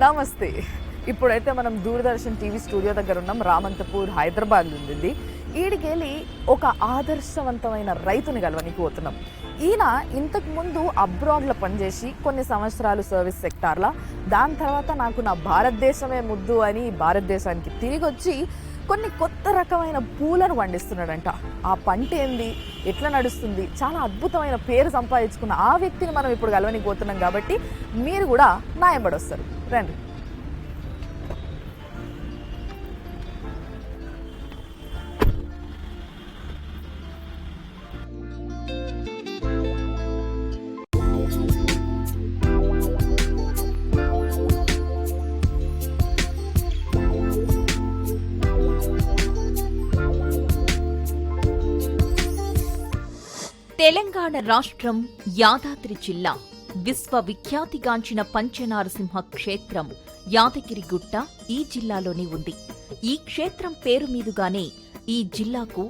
నమస్తే. ఇప్పుడైతే మనం దూరదర్శన్ టీవీ స్టూడియో దగ్గర ఉన్నాం. రామంతపూర్ హైదరాబాద్ ఉంది. ఈడికెళ్ళి ఒక ఆదర్శవంతమైన రైతుని కలవనికి పోతున్నాం. ఈయన ఇంతకు ముందు అబ్రాడ్లో పనిచేసి కొన్ని సంవత్సరాలు సర్వీస్ సెక్టార్లా, దాని తర్వాత నాకు నా భారతదేశమే ముద్దు అని భారతదేశానికి తిరిగి వచ్చి కొన్ని కొత్త రకమైన పూలను పండిస్తున్నాడంట. ఆ పంట ఏంది, ఎట్లా నడుస్తుంది, చాలా అద్భుతమైన పేరు సంపాదించుకున్న ఆ వ్యక్తిని మనం ఇప్పుడు కలవనికి పోతున్నాం. కాబట్టి మీరు కూడా నా వెంబడి వస్తారు, రండి. తెలంగాణ రాష్ట్రం యాదాద్రి జిల్లా విశ్వవిఖ్యాతిగాంచిన పంచనారసింహ క్షేత్రం యాదగిరిగుట్ట ఈ జిల్లాలోనే ఉంది. ఈ క్షేత్రం పేరు మీదుగానే ఈ జిల్లాకు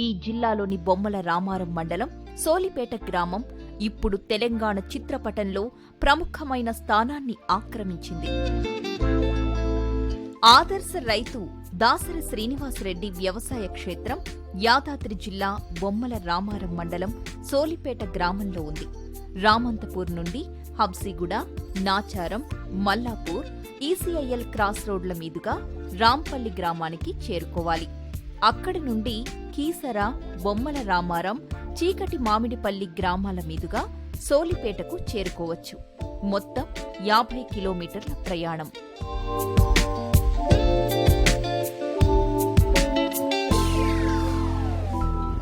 ఈ జిల్లాలోని బొమ్మల రామారం మండలం సోలిపేట గ్రామం ఇప్పుడు తెలంగాణ చిత్రపటంలో ప్రముఖమైన స్థానాన్ని ఆక్రమించింది. ఆదర్శ రైతు దాసరి శ్రీనివాసరెడ్డి వ్యవసాయ క్షేత్రం యాదాద్రి జిల్లా బొమ్మల రామారం మండలం సోలిపేట గ్రామంలో ఉంది. రామంతపూర్ నుండి హబ్సిగూడ, నాచారం, మల్లాపూర్, ఈసీఐఎల్ క్రాస్ రోడ్ల మీదుగా రాంపల్లి గ్రామానికి చేరుకోవాలి. అక్కడి నుండి కీసర, బొమ్మల రామారం, చీకటి మామిడిపల్లి గ్రామాల మీదుగా సోలిపేటకు చేరుకోవచ్చు. మొత్తం 50 కిలోమీటర్ల ప్రయాణం.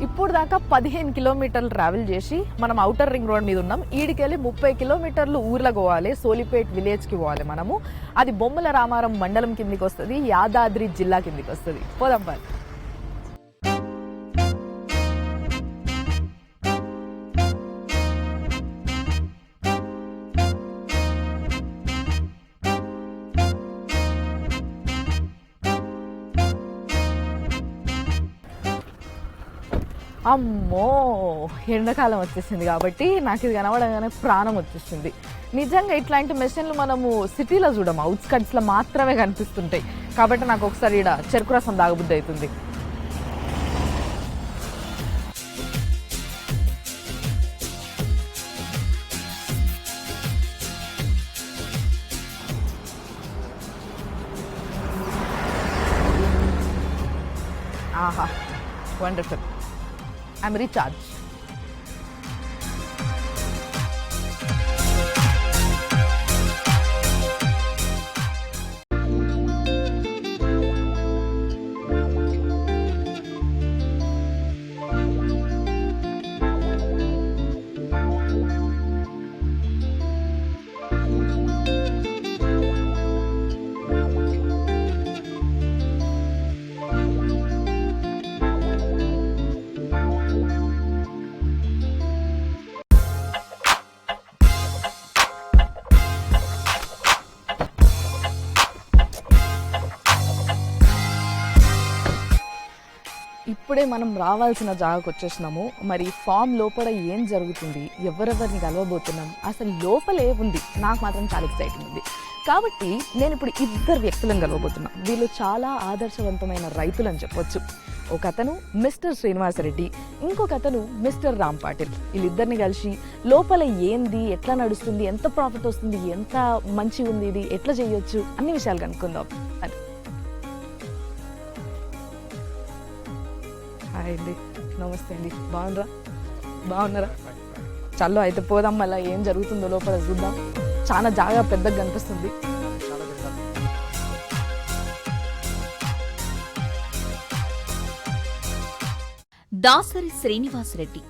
ఇప్పుడు దాకా 15 కిలోమీటర్లు ట్రావెల్ చేసి మనం ఔటర్ రింగ్ రోడ్ మీద ఉన్నాం. ఈడికెళ్ళి 30 కిలోమీటర్లు ఊర్లకు పోవాలి, సోలిపేట్ విలేజ్కి పోవాలి మనము. అది బొమ్మల రామారం మండలం కిందికి వస్తుంది, యాదాద్రి జిల్లా కిందికి వస్తుంది. పోదాం పని. అమ్మో, ఎండాకాలం వచ్చేసింది కాబట్టి నాకు ఇది కనబడగానే ప్రాణం వచ్చేసింది. నిజంగా ఇట్లాంటి మెషిన్లు మనము సిటీలో చూడము, అవుట్స్కట్స్లో మాత్రమే కనిపిస్తుంటాయి. కాబట్టి నాకు ఒకసారి ఇక్కడ చెరుకు రసం తాగబుద్ధి అవుతుంది. ఆహా, వండర్ఫుల్. I'm recharged. ఇప్పుడే మనం రావాల్సిన జాగాకు వచ్చేసినాము. మరి ఫామ్ లోపల ఏం జరుగుతుంది, ఎవరెవరిని కలవబోతున్నాం, అసలు లోపల ఏముంది, నాకు మాత్రం చాలా ఎక్సైటింగ్ ఉంది. కాబట్టి నేను ఇప్పుడు 2 వ్యక్తులను కలవబోతున్నా. వీళ్ళు చాలా ఆదర్శవంతమైన రైతులు అని చెప్పొచ్చు. ఒక అతను మిస్టర్ శ్రీనివాసరెడ్డి, ఇంకొక అతను మిస్టర్ రామ్ పాటిల్. వీళ్ళిద్దరిని కలిసి లోపల ఏంది, ఎట్లా నడుస్తుంది, ఎంత ప్రాఫిట్ వస్తుంది, ఎంత మంచిగా ఉంది, ఇది ఎట్లా చేయొచ్చు, అన్ని విషయాలు కనుక్కుందాం అని. హాయ్ అండి, నమస్తే అండి. బాగున్నారా? చల్లో అయితే పోదాం, మళ్ళీ ఏం జరుగుతుందో లోపల చూద్దాం. చాలా జాగా పెద్దగా కనిపిస్తుంది. దాసరి శ్రీనివాసరెడ్డి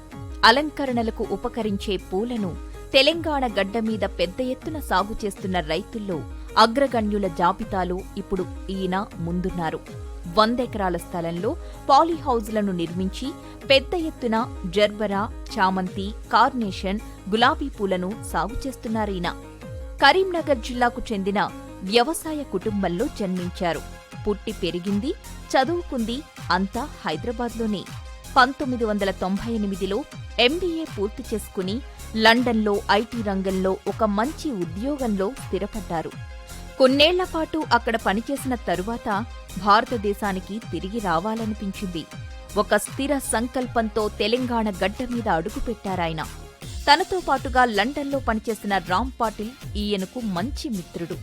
అలంకరణలకు ఉపకరించే పూలను తెలంగాణ గడ్డ మీద పెద్ద ఎత్తున సాగు చేస్తున్న రైతుల్లో అగ్రగణ్యుల జాబితాలో ఇప్పుడు ఈయన ముందున్నారు. 100 ఎకరాల స్థలంలో పాలీహౌజ్లను నిర్మించి పెద్ద ఎత్తున జర్బరా, చామంతి, కార్నేషన్, గులాబీ పూలను సాగు చేస్తున్నారీయన. కరీంనగర్ జిల్లాకు చెందిన వ్యవసాయ కుటుంబంలో జన్మించారు. పుట్టి పెరిగింది, చదువుకుంది అంతా హైదరాబాద్లోనే. 1998లో MBA పూర్తి చేసుకుని లండన్లో ఐటీ రంగంలో ఒక మంచి ఉద్యోగంలో స్థిరపడ్డారు. కొన్నేళ్లపాటు అక్కడ పనిచేసిన తరువాత భారతదేశానికి తిరిగి రావాలనిపించింది. ఒక స్థిర సంకల్పంతో తెలంగాణ గడ్డ మీద అడుగుపెట్టారాయన. తనతో పాటుగా లండన్లో పనిచేసిన రామ్ పాటిల్ ఈయనకు మంచి మిత్రుడు.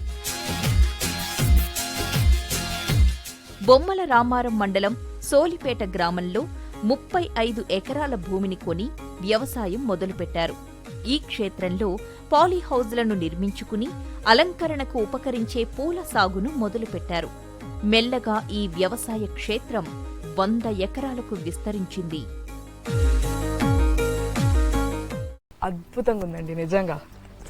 బొమ్మల రామారం మండలం సోలిపేట గ్రామంలో 35 ఎకరాల భూమిని కొని వ్యవసాయం మొదలుపెట్టారు. ఈ క్షేత్రంలో పాలీహౌజ్లను నిర్మించుకుని అలంకరణకు ఉపకరించే పూల సాగును మొదలుపెట్టారు. మెల్లగా ఈ వ్యవసాయ క్షేత్రం 100 ఎకరాలకు విస్తరించింది. అద్భుతంగా ఉందండి, నిజంగా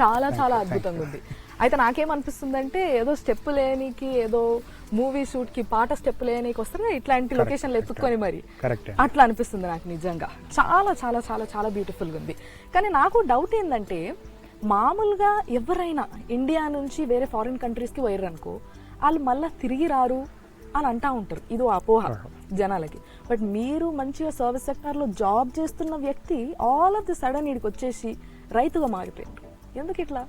చాలా చాలా అద్భుతంగా ఉంది. అయితే నాకేమనిపిస్తుందంటే ఏదో స్టెప్ లేనికి, ఏదో మూవీ షూట్ కి పాట స్టెప్ లేనికి వస్తే ఇట్లాంటి లొకేషన్లు ఎత్తుక్కొని మరి అట్లా అనిపిస్తుంది నాకు. నిజంగా చాలా చాలా చాలా చాలా బ్యూటిఫుల్ గా ఉంది. కానీ నాకు డౌట్ ఏంటంటే, మామూలుగా ఎవరైనా ఇండియా నుంచి వేరే ఫారిన్ కంట్రీస్ కి పోయారు అనుకో, వాళ్ళు మళ్ళీ తిరిగి రారు అని అంటా ఉంటారు. ఇదో అపోహ జనాలకి. బట్ మీరు మంచిగా సర్వీస్ సెక్టార్ లో జాబ్ చేస్తున్న వ్యక్తి ఆల్ ఆఫ్ ది సడన్ ఇక్కడికి వచ్చేసి రైతుగా మారిపోయారు. ఎందుకు ఇట్లా?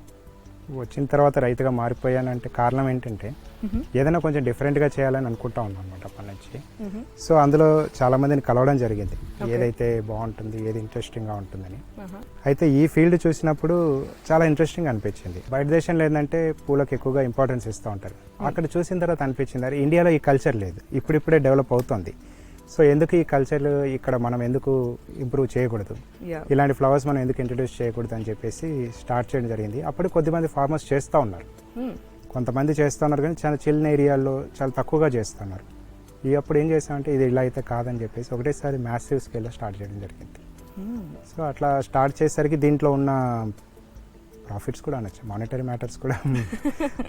వచ్చిన తర్వాత రైతుగా మారిపోయానంటే కారణం ఏంటంటే, ఏదైనా కొంచెం డిఫరెంట్గా చేయాలని అనుకుంటా ఉన్నాను అనమాట అప్పటి నుంచి. సో అందులో చాలా మందిని కలవడం జరిగింది, ఏదైతే బాగుంటుంది, ఏది ఇంట్రెస్టింగ్గా ఉంటుందని. అయితే ఈ ఫీల్డ్ చూసినప్పుడు చాలా ఇంట్రెస్టింగ్ అనిపించింది. బయట దేశంలో ఏంటంటే పూలకు ఎక్కువగా ఇంపార్టెన్స్ ఇస్తూ ఉంటారు. అక్కడ చూసిన తర్వాత అనిపించింది, అరే ఇండియాలో ఈ కల్చర్ లేదు, ఇప్పుడిప్పుడే డెవలప్ అవుతుంది. సో ఎందుకు ఈ కల్చర్ ఇక్కడ మనం ఎందుకు ఇంప్రూవ్ చేయకూడదు, ఇలాంటి ఫ్లవర్స్ మనం ఎందుకు ఇంట్రడ్యూస్ చేయకూడదు అని చెప్పేసి స్టార్ట్ చేయడం జరిగింది. అప్పుడు కొద్దిమంది ఫార్మర్స్ చేస్తూ ఉన్నారు, కొంతమంది చేస్తూ ఉన్నారు, కానీ చాలా చిన్న ఏరియాల్లో చాలా తక్కువగా చేస్తున్నారు. అప్పుడు ఏం చేసామంటే ఇది ఇలా అయితే కాదని చెప్పేసి ఒకటేసారి మ్యాసివ్ స్కేల్లో స్టార్ట్ చేయడం జరిగింది. సో అట్లా స్టార్ట్ చేసేసరికి దీంట్లో ఉన్న ప్రాఫిట్స్ కూడా అనొచ్చు, మానిటరీ మ్యాటర్స్ కూడా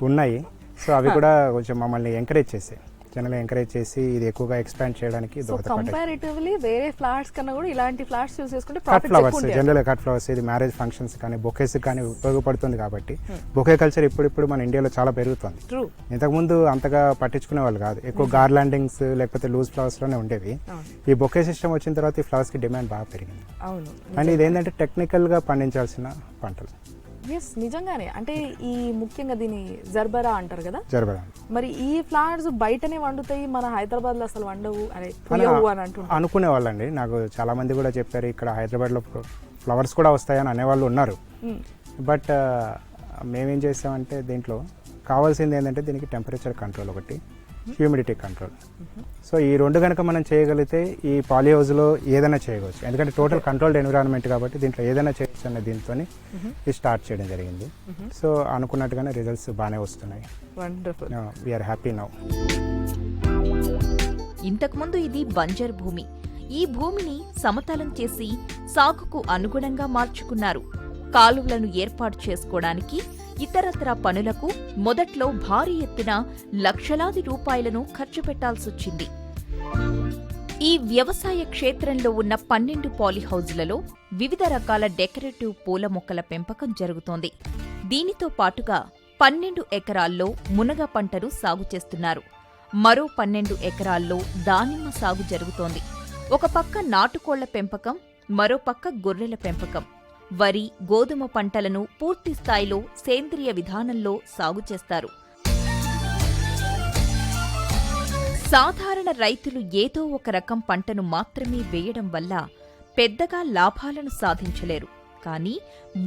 ఉన్నాయి. సో అవి కూడా కొంచెం మమ్మల్ని ఎంకరేజ్ చేసాయి, జనరల్ ఎంకరేజ్ చేసి ఇది ఎక్కువగా ఎక్స్పాండ్ చేయడానికి కంపారిటివ్లీ వేరే ఫ్లవర్స్ కన్నా కూడా ఇలాంటి ఫ్లవర్స్ యూస్ చేసుకుంటే cut flowers, general cut flowers ఇది మ్యారేజ్ ఫంక్షన్స్ కానీ బొకేస్ కానీ ఉపయోగపడుతుంది. కాబట్టి బొకే కల్చర్ ఇప్పుడు మన ఇండియాలో చాలా పెరుగుతుంది. ఇంతకుముందు అంతగా పట్టించుకునే వాళ్ళు కాదు, ఎక్కువ గార్లాండింగ్స్ లేకపోతే లూజ్ ఫ్లవర్స్ లోనే ఉండేవి. ఈ బొకే సిస్టమ్ వచ్చిన తర్వాత ఈ ఫ్లవర్స్ కి డిమాండ్ బాగా పెరిగింది. అండ్ ఇది ఏంటంటే టెక్నికల్ గా పండించాల్సిన పంటలు. ఎస్, నిజంగానే. అంటే ఈ ముఖ్యంగా దీని జర్బరా అంటారు కదా, జర్బరా. మరి ఈ ఫ్లవర్స్ బయటనే వండుతాయి, మన హైదరాబాద్ లో అసలు వండవు అని అనుకునే వాళ్ళండి. నాకు చాలా మంది కూడా చెప్పారు, ఇక్కడ హైదరాబాద్ లో ఫ్లవర్స్ కూడా వస్తాయని అనేవాళ్ళు ఉన్నారు. బట్ మేమేం చేసామంటే దీంట్లో కావాల్సింది ఏంటంటే దీనికి టెంపరేచర్ కంట్రోల్ ఒకటి, హ్యూమిడిటీ కంట్రోల్. సో ఈ రెండు కనుక మనం చేయగలిగితే ఈ పాలీహౌజ్లో ఏదైనా చేయవచ్చు, ఎందుకంటే టోటల్ కంట్రోల్డ్ ఎన్విరాన్మెంట్ కాబట్టి దీంట్లో ఏదైనా చేయొచ్చు అన్న దీంతో స్టార్ట్ చేయడం జరిగింది. సో అనుకున్నట్టుగానే రిజల్ట్స్ బాగానే వస్తున్నాయి. We're happy now. ఇంతకుముందు ఇది బంజర్ భూమి. ఈ భూమిని సమతలం చేసి సాగుకు అనుగుణంగా మార్చుకున్నారు. కాలువలను ఏర్పాటు చేసుకోవడానికి, ఇతరత్రా పనులకు మొదట్లో భారీ ఎత్తున లక్షలాది రూపాయలను ఖర్చు పెట్టాల్సొచ్చింది. ఈ వ్యవసాయ క్షేత్రంలో ఉన్న 12 పాలీహౌజ్లలో వివిధ రకాల డెకరేటివ్ పూల మొక్కల పెంపకం జరుగుతోంది. దీనితో పాటుగా 12 ఎకరాల్లో మునగ పంటను సాగు చేస్తున్నారు. మరో 12 ఎకరాల్లో దానిమ్మ సాగు జరుగుతోంది. ఒక పక్క నాటుకోళ్ల పెంపకం, మరో పక్క గొర్రెల పెంపకం. వరి, గోధుమ పంటలను పూర్తి స్థాయిలో సేంద్రియ విధానంలో సాగు చేస్తారు. సాధారణ రైతులు ఏదో ఒక రకం పంటను మాత్రమే వేయడం వల్ల పెద్దగా లాభాలను సాధించలేరు. కానీ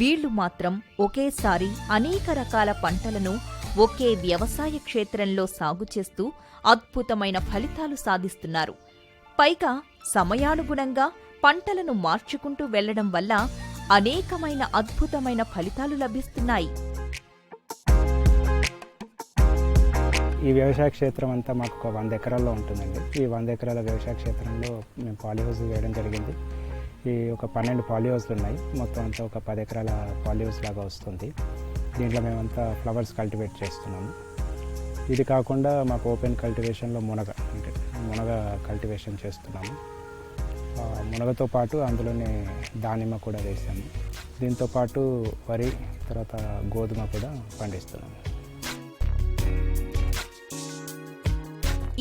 వీళ్లు మాత్రం ఒకేసారి అనేక రకాల పంటలను ఒకే వ్యవసాయ క్షేత్రంలో సాగు చేస్తూ అద్భుతమైన ఫలితాలు సాధిస్తున్నారు. పైగా సమయానుగుణంగా పంటలను మార్చుకుంటూ వెళ్లడం వల్ల అనేకమైన అద్భుతమైన ఫలితాలు లభిస్తున్నాయి. ఈ వ్యవసాయ క్షేత్రం అంతా మాకు ఒక 100 ఎకరాల్లో ఉంటుందండి. ఈ 100 ఎకరాల వ్యవసాయ క్షేత్రంలో మేము పాలీహౌస్ వేయడం జరిగింది. ఈ ఒక 12 పాలీహౌస్లు ఉన్నాయి. మొత్తం అంతా ఒక 10 ఎకరాల పాలీహౌస్ లాగా వస్తుంది. దీంట్లో మేమంతా ఫ్లవర్స్ కల్టివేట్ చేస్తున్నాము. ఇది కాకుండా మాకు ఓపెన్ కల్టివేషన్లో మునగ కల్టివేషన్ చేస్తున్నాము. మునగతో పాటు అందులోనే దానిమ్మ కూడా వేసాము. దీంతో పాటు వరి, తర్వాత గోధుమ కూడా పండిస్తున్నాము.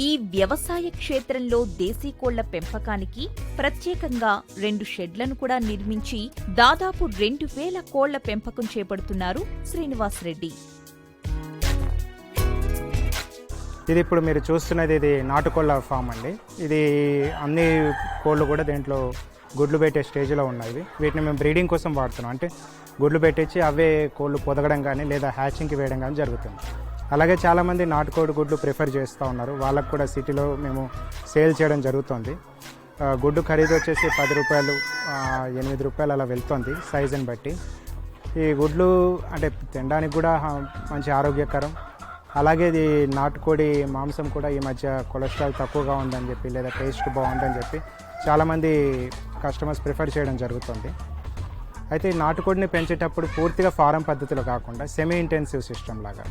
ఈ వ్యవసాయ క్షేత్రంలో దేశీ కోళ్ల పెంపకానికి ప్రత్యేకంగా 2 షెడ్లను కూడా నిర్మించి దాదాపు 2000 కోళ్ల పెంపకం చేపడుతున్నారు శ్రీనివాస్ రెడ్డి. ఇది ఇప్పుడు మీరు చూస్తున్నది ఇది నాటుకోళ్ళ ఫామ్ అండి. ఇది అన్ని కోళ్ళు కూడా దీంట్లో గుడ్లు పెట్టే స్టేజ్లో ఉన్నాయి. వీటిని మేము బ్రీడింగ్ కోసం వాడుతున్నాం. అంటే గుడ్లు పెట్టించి అవే కోళ్ళు పొదగడం కానీ లేదా హ్యాచింగ్కి వేయడం కానీ జరుగుతుంది. అలాగే చాలామంది నాటుకోడి గుడ్లు ప్రిఫర్ చేస్తూ ఉన్నారు. వాళ్ళకు కూడా సిటీలో మేము సేల్ చేయడం జరుగుతుంది. గుడ్డు ఖరీదు వచ్చేసి 10 రూపాయలు, 8 రూపాయలు అలా వెళ్తుంది సైజుని బట్టి. ఈ గుడ్లు అంటే తినడానికి కూడా మంచి ఆరోగ్యకరం. అలాగే ఇది నాటుకోడి మాంసం కూడా ఈ మధ్య కొలెస్ట్రాల్ తక్కువగా ఉందని చెప్పి లేదా టేస్ట్ బాగుందని చెప్పి చాలామంది కస్టమర్స్ ప్రిఫర్ చేయడం జరుగుతుంది. అయితే ఈ నాటుకోడిని పెంచేటప్పుడు పూర్తిగా ఫారం పద్ధతిలో కాకుండా సెమీ ఇంటెన్సివ్ సిస్టమ్ లాగా,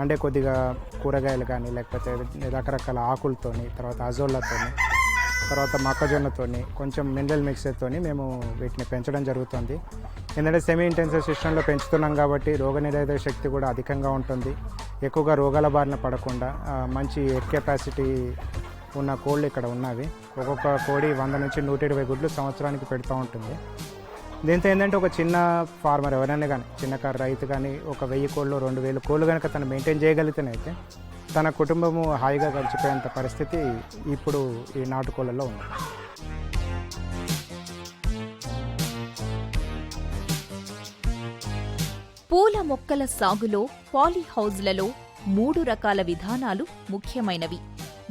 అంటే కొద్దిగా కూరగాయలు కానీ లేకపోతే రకరకాల ఆకులతోని, తర్వాత అజోళ్ళతోని, తర్వాత మొక్కజొన్నతోని, కొంచెం మినరల్ మిక్సర్తోని మేము వీటిని పెంచడం జరుగుతుంది. ఎందుకంటే సెమీ ఇంటెన్సివ్ సిస్టంలో పెంచుతున్నాం కాబట్టి రోగనిరోధక శక్తి కూడా అధికంగా ఉంటుంది. ఎక్కువగా రోగాల బారిన పడకుండా మంచి ఎగ్ కెపాసిటీ ఉన్న కోళ్ళు ఇక్కడ ఉన్నవి. ఒక్కొక్క కోడి 100 నుంచి 120 గుడ్లు సంవత్సరానికి పెడుతూ ఉంటుంది. దీంతో ఏంటంటే ఒక చిన్న ఫార్మర్ ఎవరైనా కానీ, చిన్నకారు రైతు కానీ ఒక 1000 కోళ్ళు 2000 కోళ్ళు కనుక తను మెయింటైన్ చేయగలిగితేనైతే తన కుటుంబము హాయిగా గడిచిపోయేంత పరిస్థితి ఇప్పుడు ఈ నాటుకోళ్ళలో ఉంది. పూల మొక్కల సాగులో పాలీహౌజ్లలో 3 రకాల విధానాలు ముఖ్యమైనవి.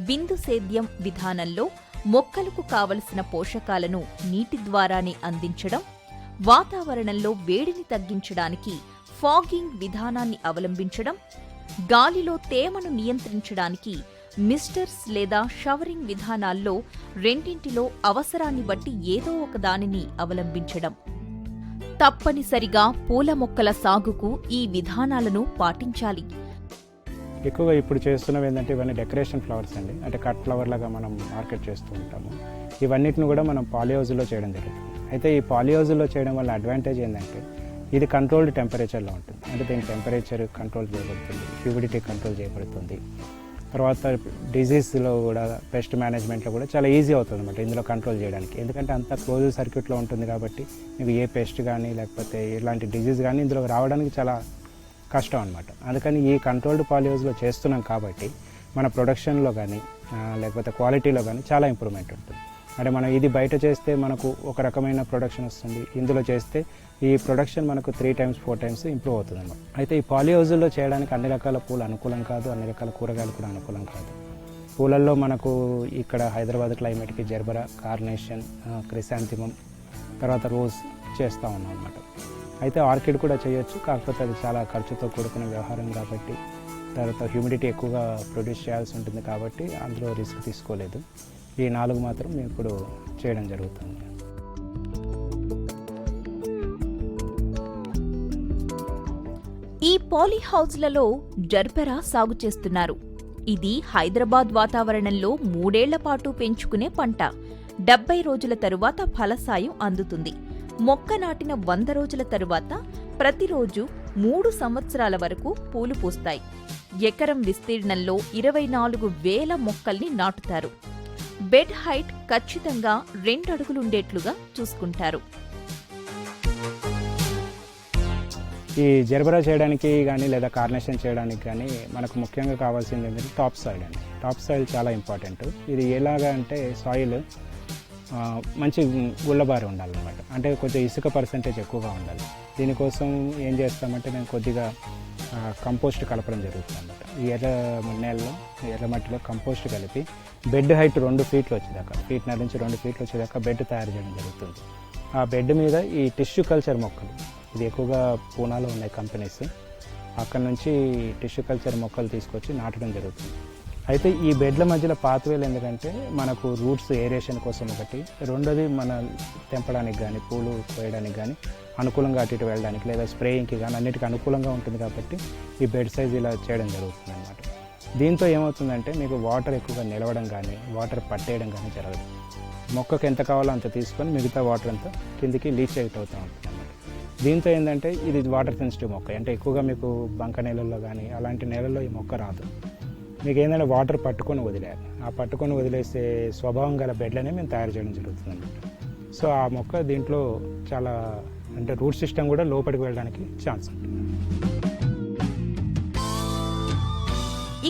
బిందు సేద్యం విధానంలో మొక్కలకు కావలసిన పోషకాలను నీటి ద్వారానే అందించడం, వాతావరణంలో వేడిని తగ్గించడానికి ఫాగింగ్ విధానాన్ని అవలంబించడం, గాలిలో తేమను నియంత్రించడానికి మిస్టర్స్ లేదా షవరింగ్ విధానాల్లో రెండింటిలో అవసరాన్ని బట్టి ఏదో ఒక దానిని అవలంబించడం. తప్పనిసరిగా పూల మొక్కల సాగుకు ఈ విధానాలను పాటించాలి. ఎక్కువగా ఇప్పుడు చేస్తున్నవి ఏంటంటే ఇవన్నీ డెకరేషన్ ఫ్లవర్స్ అండి. అంటే కట్ ఫ్లవర్ లాగా మనం మార్కెట్ చేస్తూ ఉంటాము. ఇవన్నిటిని కూడా మనం పాలీహౌజ్లో చేయడం జరుగుతుంది. అయితే ఈ పాలీహౌజ్లో చేయడం వల్ల అడ్వాంటేజ్ ఏంటంటే ఇది కంట్రోల్డ్ టెంపరేచర్లో ఉంటుంది. అంటే దీని టెంపరేచర్ కంట్రోల్ చేయబడుతుంది, హ్యూమిడిటీ కంట్రోల్ చేయబడుతుంది. తర్వాత డిజీజ్లో కూడా, పెస్ట్ మేనేజ్మెంట్లో కూడా చాలా ఈజీ అవుతుంది అన్నమాట ఇందులో కంట్రోల్ చేయడానికి. ఎందుకంటే అంత క్లోజ్ సర్క్యూట్లో ఉంటుంది కాబట్టి మీకు ఏ పెస్ట్ కానీ లేకపోతే ఎలాంటి డిజీజ్ కానీ ఇందులో రావడానికి చాలా కష్టం అనమాట. అందుకని ఈ కంట్రోల్డ్ పాలీహౌజ్లో చేస్తున్నాం కాబట్టి మన ప్రొడక్షన్లో కానీ లేకపోతే క్వాలిటీలో కానీ చాలా ఇంప్రూవ్మెంట్ ఉంటుంది. అంటే మనం ఇది బయట చేస్తే మనకు ఒక రకమైన ప్రొడక్షన్ వస్తుంది, ఇందులో చేస్తే ఈ ప్రొడక్షన్ మనకు 3 times 4 times ఇంప్రూవ్ అవుతుంది అన్నమాట. అయితే ఈ పాలీహౌజ్లో చేయడానికి అన్ని రకాల పూలు అనుకూలం కాదు, అన్ని రకాల కూరగాయలు కూడా అనుకూలం కాదు. పూలల్లో మనకు ఇక్కడ హైదరాబాద్ క్లైమేట్కి జర్బరా, కార్నేషన్, క్రిసాంతిమం, తర్వాత రోజ్ చేస్తూ ఉన్నాం అన్నమాట. అయితే ఆర్కిడ్ కూడా చేయొచ్చు, కాకపోతే అది చాలా ఖర్చుతో కూడుకున్న వ్యవహారం కాబట్టి, తర్వాత హ్యూమిడిటీ ఎక్కువగా ప్రొడ్యూస్ చేయాల్సి ఉంటుంది కాబట్టి అందులో రిస్క్ తీసుకోలేదు. ఈ 4 మాత్రం మేము ఇప్పుడు చేయడం జరుగుతుంది. ఈ పాలీహౌజ్లలో జర్బెరా సాగు చేస్తున్నారు. ఇది హైదరాబాద్ వాతావరణంలో 3 ఏళ్ల పాటు పెంచుకునే పంట. 70 రోజుల తరువాత ఫలసాయం అందుతుంది. మొక్క నాటిన 100 రోజుల తరువాత ప్రతిరోజు 3 సంవత్సరాల వరకు పూలు పూస్తాయి. ఎకరం విస్తీర్ణంలో 24,000 మొక్కల్ని నాటుతారు. బెడ్ హైట్ ఖచ్చితంగా 2 అడుగులుండేట్లుగా చూసుకుంటారు. ఈ జర్బరా చేయడానికి కానీ లేదా కార్నేషన్ చేయడానికి కానీ మనకు ముఖ్యంగా కావాల్సింది ఏంటంటే టాప్ సాయిల్ అండి. టాప్ సాయిల్ చాలా ఇంపార్టెంట్. ఇది ఎలాగా అంటే సాయిల్ మంచి గుల్లబారి ఉండాలన్నమాట. అంటే కొంచెం ఇసుక పర్సెంటేజ్ ఎక్కువగా ఉండాలి. దీనికోసం ఏం చేస్తామంటే మేము కొద్దిగా కంపోస్ట్ కలపడం జరుగుతుంది అన్నమాట. ఈ ఎర్రమట్టిలో కంపోస్ట్ కలిపి బెడ్ హైట్ 2 feet వచ్చేదాకా, 1.5 నుంచి 2 feet వచ్చేదాకా బెడ్ తయారు చేయడం జరుగుతుంది. ఆ బెడ్ మీద ఈ టిష్యూ కల్చర్ మొక్కలు, ఇది ఎక్కువగా పూనాలో ఉన్నాయి కంపెనీస్, అక్కడ నుంచి టిష్యూ కల్చర్ మొక్కలు తీసుకొచ్చి నాటడం జరుగుతుంది. అయితే ఈ బెడ్ల మధ్యలో పాత్వేలు ఎందుకంటే మనకు రూట్స్ ఏరేషన్ కోసం ఒకటి, రెండోది మన తెంపడానికి కానీ పూలు కోయడానికి కానీ అనుకూలంగా అటు ఇటు వెళ్ళడానికి లేదా స్ప్రేయింగ్కి కానీ అన్నిటికీ అనుకూలంగా ఉంటుంది కాబట్టి ఈ బెడ్ సైజ్ ఇలా చేయడం జరుగుతుంది అనమాట. దీంతో ఏమవుతుందంటే మీకు వాటర్ ఎక్కువగా నిలవడం కానీ వాటర్ పట్టేయడం కానీ జరగదు. మొక్కకు ఎంత కావాలో అంత తీసుకొని మిగతా వాటర్ అంతా కిందికి లీచ్ అవుతూ ఉంటుంది అన్నమాట. దీంతో ఏంటంటే ఇది వాటర్ సెన్సిటివ్ మొక్క, అంటే ఎక్కువగా మీకు బంక నేలల్లో కానీ అలాంటి నేలల్లో ఈ మొక్క రాదు. మీకు ఏంటంటే వాటర్ పట్టుకొని వదిలేయాలి. ఆ పట్టుకొని వదిలేసే స్వభావం గల బెడ్లనే మేము తయారు చేయడం జరుగుతుంది అన్నమాట. సో ఆ మొక్క దీంట్లో చాలా అంటే రూట్ సిస్టమ్ కూడా లోపలికి వెళ్ళడానికి ఛాన్స్ ఉంటుంది.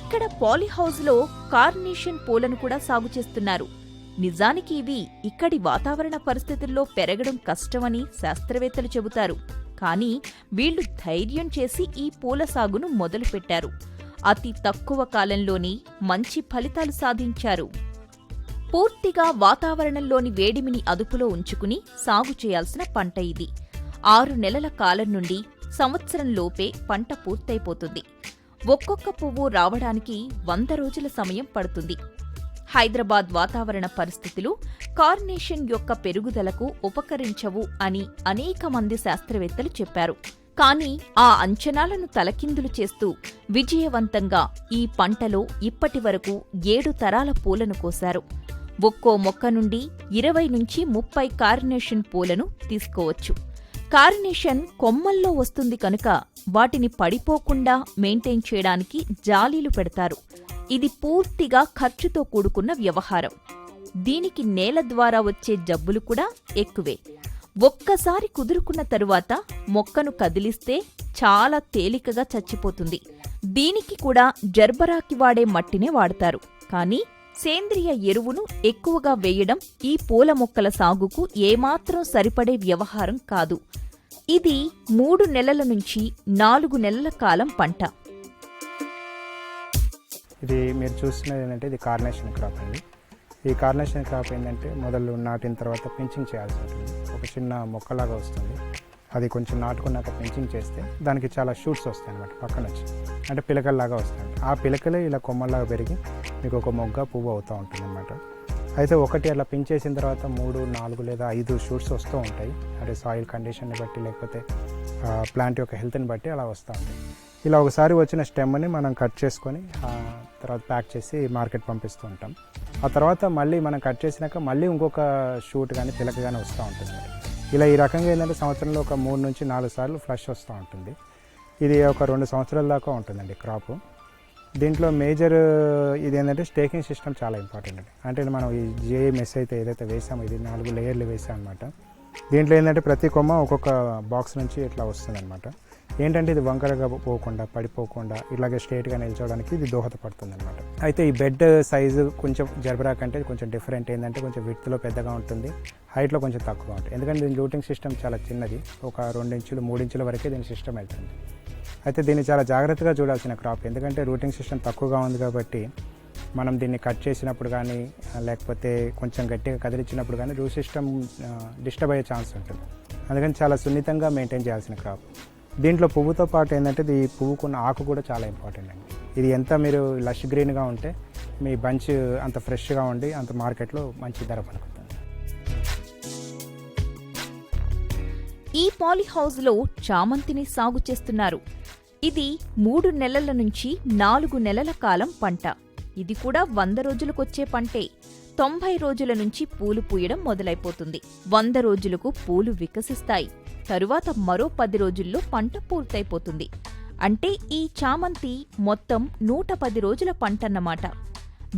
ఇక్కడ పాలీహౌస్లో కార్నేషన్ పూలను కూడా సాగు చేస్తున్నారు. నిజానికి ఇవి ఇక్కడి వాతావరణ పరిస్థితుల్లో పెరగడం కష్టమని శాస్త్రవేత్తలు చెబుతారు. కానీ వీళ్లు ధైర్యం చేసి ఈ పూల సాగును మొదలుపెట్టారు. అతి తక్కువ కాలంలోనే మంచి ఫలితాలు సాధించారు. పూర్తిగా వాతావరణంలోని వేడిమిని అదుపులో ఉంచుకుని సాగు చేయాల్సిన పంట ఇది. 6 నెలల కాలం నుండి సంవత్సరంలోపే పంట పూర్తయిపోతుంది. ఒక్కొక్క పువ్వు రావడానికి 100 రోజుల సమయం పడుతుంది. హైదరాబాద్ వాతావరణ పరిస్థితులు కార్నేషన్ యొక్క పెరుగుదలకు ఉపకరించవు అని అనేక మంది శాస్త్రవేత్తలు చెప్పారు. కానీ ఆ అంచనాలను తలకిందులు చేస్తూ విజయవంతంగా ఈ పంటలో ఇప్పటివరకు 7 తరాల పూలను కోశారు. ఒక్కో మొక్క నుండి 20 నుంచి 30 కార్నేషన్ పూలను తీసుకోవచ్చు. కార్నేషన్ కొమ్మల్లో వస్తుంది కనుక వాటిని పడిపోకుండా మెయింటైన్ చేయడానికి జాలీలు పెడతారు. ఇది పూర్తిగా ఖర్చుతో కూడుకున్న వ్యవహారం. దీనికి నేల ద్వారా వచ్చే జబ్బులు కూడా ఎక్కువే. ఒక్కసారి కుదురుకున్న తరువాత మొక్కను కదిలిస్తే చాలా తేలికగా చచ్చిపోతుంది. దీనికి కూడా జర్బరాకి వాడే మట్టినే వాడతారు. కానీ సేంద్రియ ఎరువును ఎక్కువగా వేయడం ఈ పూల మొక్కల సాగుకు ఏమాత్రం సరిపడే వ్యవహారం కాదు. ఇది 3 నెలల నుంచి 4 నెలల కాలం పంట. ఇది మీరు చూస్తున్నది ఏంటంటే ఇది కార్నేషన్ క్రాప్ అండి. ఈ కార్నేషన్ క్రాప్ ఏంటంటే మొదలు నాటిన తర్వాత పెంచింగ్ చేయాల్సి ఉంటుంది. ఒక చిన్న మొక్కలాగా వస్తుంది. అది కొంచెం నాటుకున్నాక పెంచింగ్ చేస్తే దానికి చాలా షూట్స్ వస్తాయి అన్నమాట పక్కన వచ్చి, అంటే పిలకల్లాగా వస్తాయి. ఆ పిలకలే ఇలా కొమ్మల్లాగా పెరిగి మీకు ఒక మొగ్గ పువ్వు అవుతూ ఉంటుంది అన్నమాట. అయితే ఒకటి అలా పెంచేసిన తర్వాత 3, 4 లేదా 5 షూట్స్ వస్తూ ఉంటాయి. అంటే సాయిల్ కండిషన్ని బట్టి లేకపోతే ప్లాంట్ యొక్క హెల్త్ని బట్టి అలా వస్తూ ఉంటాయి. ఇలా ఒకసారి వచ్చిన స్టెమ్ని మనం కట్ చేసుకొని తర్వాత ప్యాక్ చేసి మార్కెట్ పంపిస్తూ ఉంటాం. ఆ తర్వాత మళ్ళీ మనం కట్ చేసినాక మళ్ళీ ఇంకొక షూట్ కానీ పిలక కానీ వస్తూ ఉంటుంది. ఇలా ఈ రకంగా ఏంటంటే సంవత్సరంలో ఒక 3 నుంచి 4 సార్లు ఫ్లష్ వస్తూ ఉంటుంది. ఇది ఒక 2 సంవత్సరాల దాకా ఉంటుందండి క్రాప్. దీంట్లో మేజర్ ఇది ఏంటంటే స్టేకింగ్ సిస్టమ్ చాలా ఇంపార్టెంట్ అండి. అంటే మనం ఈ జిఐ మెస్ అయితే ఏదైతే వేసామో ఇది 4 లేయర్లు వేసాం అనమాట. దీంట్లో ఏంటంటే ప్రతి కొమ్మ ఒక్కొక్క బాక్స్ నుంచి ఇట్లా వస్తుంది అనమాట. ఏంటంటే ఇది వంకరగా పోకుండా పడిపోకుండా ఇలాగే స్ట్రేట్గా నిల్చోవడానికి ఇది దోహదపడుతుంది అనమాట. అయితే ఈ బెడ్ సైజు కొంచెం జర్బరా కంటే కొంచెం డిఫరెంట్. ఏంటంటే కొంచెం విడ్త్లో పెద్దగా ఉంటుంది, హైట్లో కొంచెం తక్కువ ఉంటుంది. ఎందుకంటే దీని రూటింగ్ సిస్టమ్ చాలా చిన్నది, ఒక 2 ఇంచులు 3 ఇంచుల వరకే దీని సిస్టమ్ వెళ్తుంది. అయితే దీన్ని చాలా జాగ్రత్తగా చూడాల్సిన క్రాప్. ఎందుకంటే రూటింగ్ సిస్టమ్ తక్కువగా ఉంది కాబట్టి మనం దీన్ని కట్ చేసినప్పుడు కానీ లేకపోతే కొంచెం గట్టిగా కదిలించినప్పుడు కానీ రూట్ సిస్టమ్ డిస్టర్బ్ అయ్యే ఛాన్స్ ఉంటుంది. అందుకని చాలా సున్నితంగా మెయింటైన్ చేయాల్సిన క్రాప్. దీంట్లో పువ్వుతో పాటు ఏంటంటే ఈ పువ్వుకున్న ఆకు కూడా చాలా ఇంపార్టెంట్ అండి. ఇది ఎంత మీరు లష్ గ్రీన్గా ఉంటే మీ బంచ్ అంత ఫ్రెష్గా ఉండి అంత మార్కెట్లో మంచి ధర పలుకుతుంది. ఈ పాలీహౌస్లో చామంతిని సాగు చేస్తున్నారు. ఇది 3 నెలల నుంచి 4 నెలల కాలం పంట. ఇది కూడా 100 రోజులకొచ్చే పంటే. 90 రోజుల నుంచి పూలు పూయడం మొదలైపోతుంది. 100 రోజులకు పూలు వికసిస్తాయి. తరువాత మరో 10 రోజుల్లో పంట పూర్తయిపోతుంది. అంటే ఈ చామంతి మొత్తం 110 రోజుల పంటన్నమాట.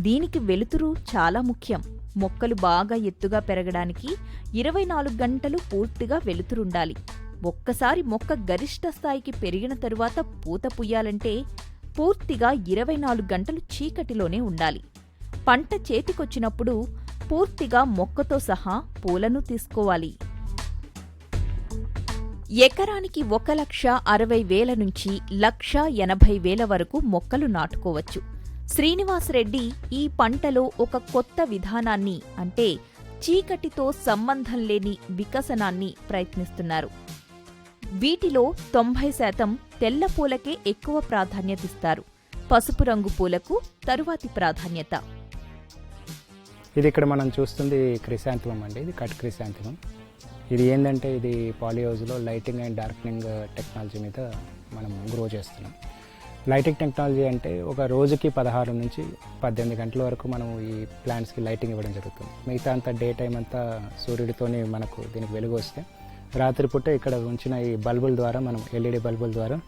దీనికి వెలుతురు చాలా ముఖ్యం. మొక్కలు బాగా ఎత్తుగా పెరగడానికి 24 గంటలు పూర్తిగా వెలుతురుండాలి. ఒక్కసారి మొక్క గరిష్ట స్థాయికి పెరిగిన తరువాత పూత పుయ్యాలంటే పూర్తిగా 24 గంటలు చీకటిలోనే ఉండాలి. పంట చేతికొచ్చినప్పుడు పూర్తిగా మొక్కతో సహా పూలను తీసుకోవాలి. ఎకరానికి 1,60,000 నుంచి 1,80,000 వరకు మొక్కలు నాటుకోవచ్చు. శ్రీనివాసరెడ్డి ఈ పంటలో ఒక కొత్త విధానాన్ని, అంటే చీకటితో సంబంధం లేని వికసనాన్ని ప్రయత్నిస్తున్నారు. వీటిలో 90% తెల్ల పూలకే ఎక్కువ ప్రాధాన్యతిస్తారు. పసుపు రంగు పూలకు తరువాతి ప్రాధాన్యత. ఇది ఇక్కడ మనం చూస్తుంది క్రిసాంతిమం అండి. ఇది కట్ క్రిసాంతిమం. ఇది ఏంటంటే ఇది పాలీ హౌస్లో లైటింగ్ అండ్ డార్క్నింగ్ టెక్నాలజీ మీద మనం గ్రో చేస్తున్నాం. లైటింగ్ టెక్నాలజీ అంటే ఒక రోజుకి 16 నుంచి 18 గంటల వరకు మనం ఈ ప్లాంట్స్కి లైటింగ్ ఇవ్వడం జరుగుతుంది. మిగతా అంతా డే టైం అంతా సూర్యుడితోనే మనకు దీనికి వెలుగు వస్తే రాత్రిపూట ఇక్కడ ఉంచిన ఈ బల్బుల ద్వారా మనం ఎల్ఈడి బల్బుల ద్వారా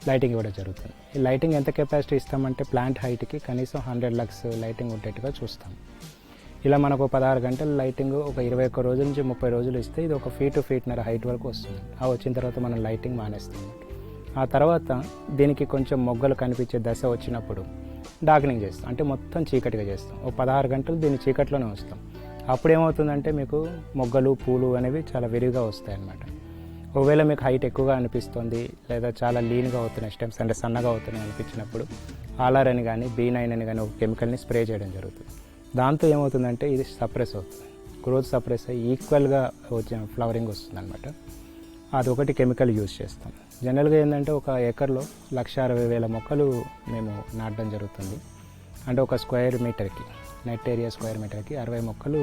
లైటింగ్ ఇవ్వడం జరుగుతుంది. ఈ లైటింగ్ ఎంత కెపాసిటీ ఇస్తామంటే ప్లాంట్ హైట్కి కనీసం 100 లక్స్ లైటింగ్ ఉండేట్టుగా చూస్తాం. ఇలా మనకు 16 గంటల లైటింగ్ ఒక 21 రోజుల నుంచి 30 రోజులు ఇస్తే ఇది ఒక ఫీట్న్నర హైట్ వరకు వస్తుంది. ఆ వచ్చిన తర్వాత మనం లైటింగ్ మానేస్తాం. ఆ తర్వాత దీనికి కొంచెం మొగ్గలు కనిపించే దశ వచ్చినప్పుడు డార్క్నింగ్ చేస్తాం, అంటే మొత్తం చీకటిగా చేస్తాం. ఒక 16 గంటలు దీన్ని చీకట్లోనే వస్తాం. అప్పుడు ఏమవుతుందంటే మీకు మొగ్గలు పూలు అనేవి చాలా విరివిగా వస్తాయి అన్నమాట. ఒకవేళ మీకు హైట్ ఎక్కువగా అనిపిస్తుంది లేదా చాలా లీన్గా అవుతున్నాయి స్టెమ్స్, అంటే సన్నగా అవుతున్నాయి అనిపించినప్పుడు ఆర్ఆర్ అని కానీ B9 అని కానీ ఒక కెమికల్ని స్ప్రే చేయడం జరుగుతుంది. దాంతో ఏమవుతుందంటే ఇది సప్రెస్ అవుతుంది, గ్రోత్ సప్రెస్ అయ్యి ఈక్వల్గా వచ్చే ఫ్లవరింగ్ వస్తుంది అనమాట. అదొకటి కెమికల్ యూజ్ చేస్తాం. జనరల్గా ఏంటంటే ఒక ఎకర్లో 1,60,000 మొక్కలు మేము నాటడం జరుగుతుంది. అంటే ఒక స్క్వేర్ మీటర్కి నెట్ ఏరియా స్క్వేర్ మీటర్కి 60 మొక్కలు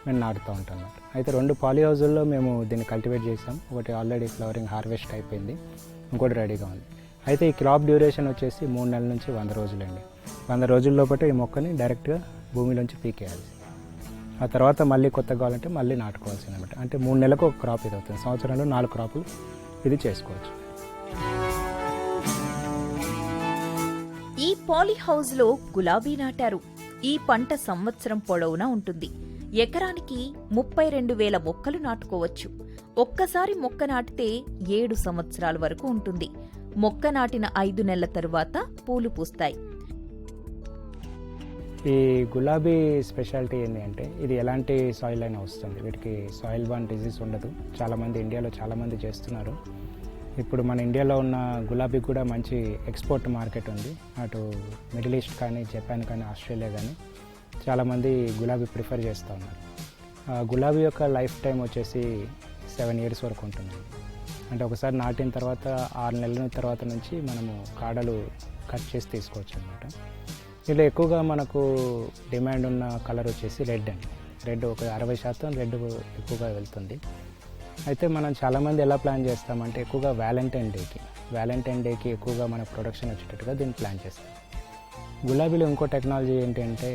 మేము నాటుతూ ఉంటాం అన్నమాట. అయితే 2 పాలీ హౌజుల్లో మేము దీన్ని కల్టివేట్ చేసాం. ఒకటి ఆల్రెడీ ఫ్లవరింగ్ హార్వెస్ట్ అయిపోయింది, ఇంకోటి రెడీగా ఉంది. అయితే ఈ క్రాప్ డ్యూరేషన్ వచ్చేసి 3 నెలల నుంచి 100 రోజులండి. 100 రోజుల లోపల ఈ మొక్కని డైరెక్ట్గా భూమిలోంచి పీకేయాలి. ఆ తర్వాత మళ్ళీ కొత్త కావాలంటే మళ్ళీ నాటుకోవాల్సింది అనమాట. అంటే 3 నెలలకు ఒక క్రాప్ ఇది అవుతుంది. సంవత్సరంలో 4 క్రాపులు ఇది చేసుకోవచ్చు. ఈ పాలీ హౌస్లో గులాబీ నాటారు. ఈ పంట సంవత్సరం పొడవునా ఉంటుంది. ఎకరానికి 32,000 మొక్కలు నాటుకోవచ్చు. ఒక్కసారి మొక్క నాటితే 7 సంవత్సరాల వరకు ఉంటుంది. మొక్క నాటిన 5 నెలల తరువాత పూలు పూస్తాయి. ఈ గులాబీ స్పెషాలిటీ ఏంటి అంటే ఇది ఎలాంటి సాయిల్ అయినా వస్తుంది. వీటికి సాయిల్ బాన్ డిజీజ్ ఉండదు. చాలామంది ఇండియాలో చాలామంది చేస్తున్నారు. ఇప్పుడు మన ఇండియాలో ఉన్న గులాబీ కూడా మంచి ఎక్స్పోర్ట్ మార్కెట్ ఉంది. అటు మిడిల్ ఈస్ట్ కానీ, జపాన్ కానీ, ఆస్ట్రేలియా కానీ చాలామంది గులాబీ ప్రిఫర్ చేస్తూ ఉన్నారు. గులాబీ యొక్క లైఫ్ టైం వచ్చేసి 7 years వరకు ఉంటుంది. అంటే ఒకసారి నాటిన తర్వాత 6 నెలల తర్వాత నుంచి మనము కాడలు కట్ చేసి తీసుకోవచ్చు అనమాట. దీంట్లో ఎక్కువగా మనకు డిమాండ్ ఉన్న కలర్ వచ్చేసి రెడ్ అండి. రెడ్ ఒక 60% రెడ్ ఎక్కువగా వెళ్తుంది. అయితే మనం చాలామంది ఎలా ప్లాన్ చేస్తామంటే ఎక్కువగా వ్యాలంటైన్ డేకి ఎక్కువగా మన ప్రొడక్షన్ వచ్చేటట్టుగా దీన్ని ప్లాన్ చేస్తాం. గులాబీలో ఇంకో టెక్నాలజీ ఏంటంటే